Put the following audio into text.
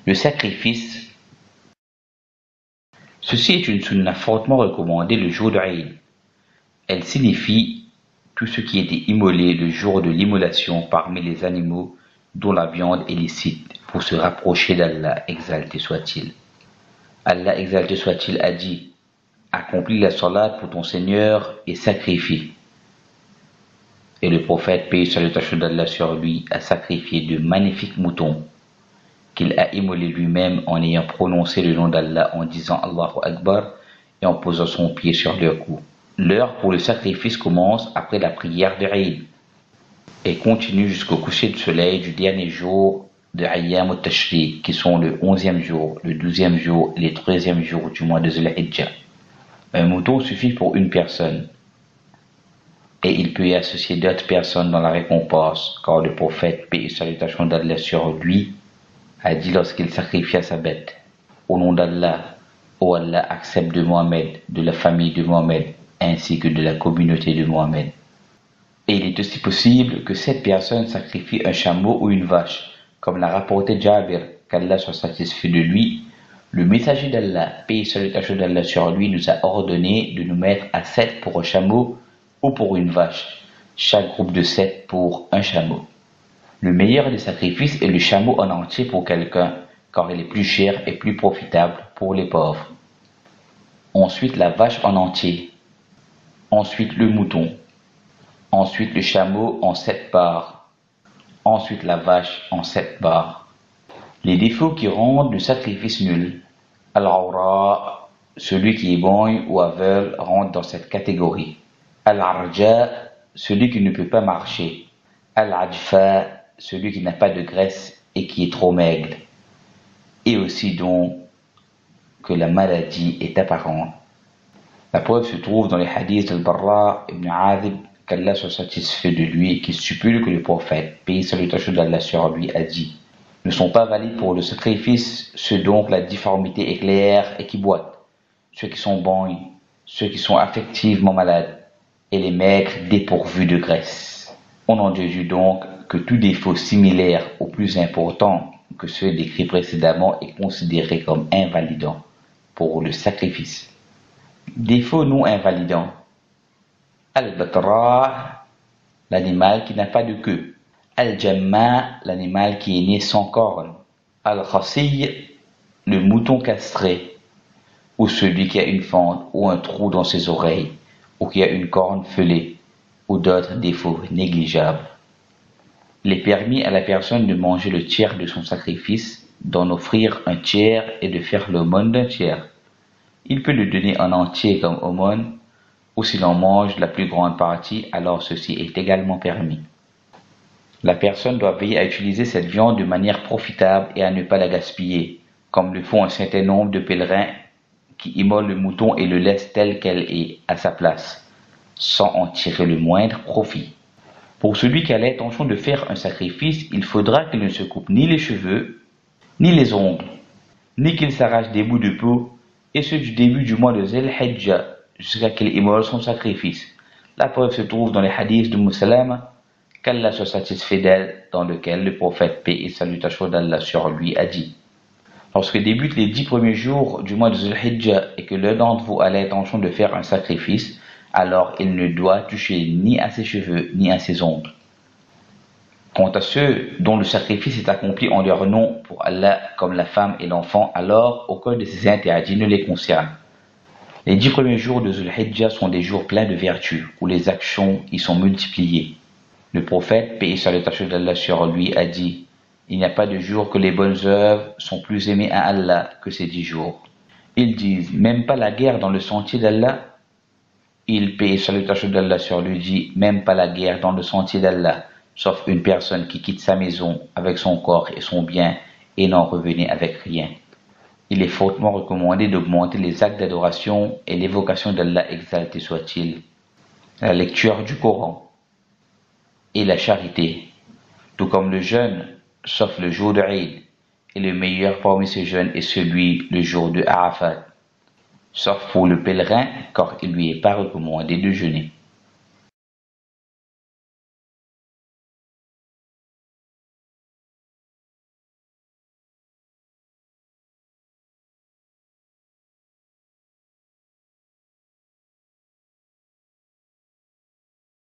Le sacrifice. Ceci est une sunna fortement recommandée le jour de Eid. Elle signifie tout ce qui était immolé le jour de l'immolation parmi les animaux dont la viande est licite pour se rapprocher d'Allah, exalté soit-il. Allah, exalté soit-il, a dit: accomplis la salat pour ton Seigneur et sacrifie. Et le prophète, paix et salutation d'Allah sur lui, a sacrifié de magnifiques moutons qu'il a immolés lui-même en ayant prononcé le nom d'Allah en disant Allahu Akbar et en posant son pied sur leur cou. L'heure pour le sacrifice commence après la prière de Eid et continue jusqu'au coucher du soleil du dernier jour de Ayyam al-Tashriq, qui sont le 11e jour, le 12e jour et les 13e jours du mois de Zulhijjah. Un mouton suffit pour une personne et il peut y associer d'autres personnes dans la récompense, car le prophète, paix et salutation d'Allah sur lui, a dit lorsqu'il sacrifia sa bête: au nom d'Allah, ô Allah, accepte de Mohammed, de la famille de Mohammed, ainsi que de la communauté de Mohammed. Et il est aussi possible que cette personne sacrifie un chameau ou une vache, comme l'a rapporté Jabir, qu'Allah soit satisfait de lui. Le messager d'Allah, paix et salutation d'Allah sur lui, nous a ordonné de nous mettre à 7 pour un chameau ou pour une vache, chaque groupe de 7 pour un chameau. Le meilleur des sacrifices est le chameau en entier pour quelqu'un, car il est plus cher et plus profitable pour les pauvres. Ensuite la vache en entier. Ensuite le mouton. Ensuite le chameau en 7 parts. Ensuite la vache en 7 parts. Les défauts qui rendent le sacrifice nul. Al-Awra, celui qui est borgne ou aveugle, rentre dans cette catégorie. Al-Arja, celui qui ne peut pas marcher. Al-Adfa, celui qui n'a pas de graisse et qui est trop maigre. Et aussi donc que la maladie est apparente. La preuve se trouve dans les hadiths d'Al-Barra ibn Azib, qu'Allah soit satisfait de lui et qui stipule que le prophète, paix et salutation d'Allah sur lui, a dit: ne sont pas valides pour le sacrifice ceux dont la difformité est claire et qui boitent, ceux qui sont borgnes, ceux qui sont affectivement malades, et les maigres dépourvus de graisse. On en déduit donc que tout défaut similaire ou plus important que ceux décrits précédemment est considéré comme invalidant pour le sacrifice. Défaut non invalidant. Al-Batra, l'animal qui n'a pas de queue. Al-Jamma, l'animal qui est né sans corne. Al-Khasiy, le mouton castré, ou celui qui a une fente ou un trou dans ses oreilles, ou qui a une corne fêlée, ou d'autres défauts négligeables. Il est permis à la personne de manger le tiers de son sacrifice, d'en offrir un tiers et de faire l'aumône d'un tiers. Il peut le donner en entier comme aumône, ou s'il en mange la plus grande partie, alors ceci est également permis. La personne doit veiller à utiliser cette viande de manière profitable et à ne pas la gaspiller, comme le font un certain nombre de pèlerins qui immolent le mouton et le laissent tel qu'elle est à sa place, sans en tirer le moindre profit. Pour celui qui a l'intention de faire un sacrifice, il faudra qu'il ne se coupe ni les cheveux, ni les ongles, ni qu'il s'arrache des bouts de peau, et ce du début du mois de Zulhijjah jusqu'à qu'il immole son sacrifice. La preuve se trouve dans les hadiths de Salama, qu'Allah soit satisfait d'elle, dans lequel le prophète, paix et salutation d'Allah sur lui, a dit: lorsque débutent les 10 premiers jours du mois de Zulhijjah et que l'un d'entre vous a l'intention de faire un sacrifice, alors il ne doit toucher ni à ses cheveux ni à ses ongles. Quant à ceux dont le sacrifice est accompli en leur nom pour Allah, comme la femme et l'enfant, alors aucun de ces interdits ne les concerne. Les 10 premiers jours de Zulhijjah sont des jours pleins de vertus, où les actions y sont multipliées. Le prophète, paix et salutation d'Allah sur lui, a dit: il n'y a pas de jour que les bonnes œuvres sont plus aimées à Allah que ces 10 jours. Ils disent: même pas la guerre dans le sentier d'Allah? Il, paix et salutation d'Allah sur lui, dit: même pas la guerre dans le sentier d'Allah, sauf une personne qui quitte sa maison avec son corps et son bien et n'en revenait avec rien. Il est fortement recommandé d'augmenter les actes d'adoration et l'évocation d'Allah exalté soit-il, la lecture du Coran et la charité, tout comme le jeûne, sauf le jour de Eid, et le meilleur parmi ces jeûnes est celui le jour de Arafat, sauf pour le pèlerin, car il lui est pas recommandé de jeûner.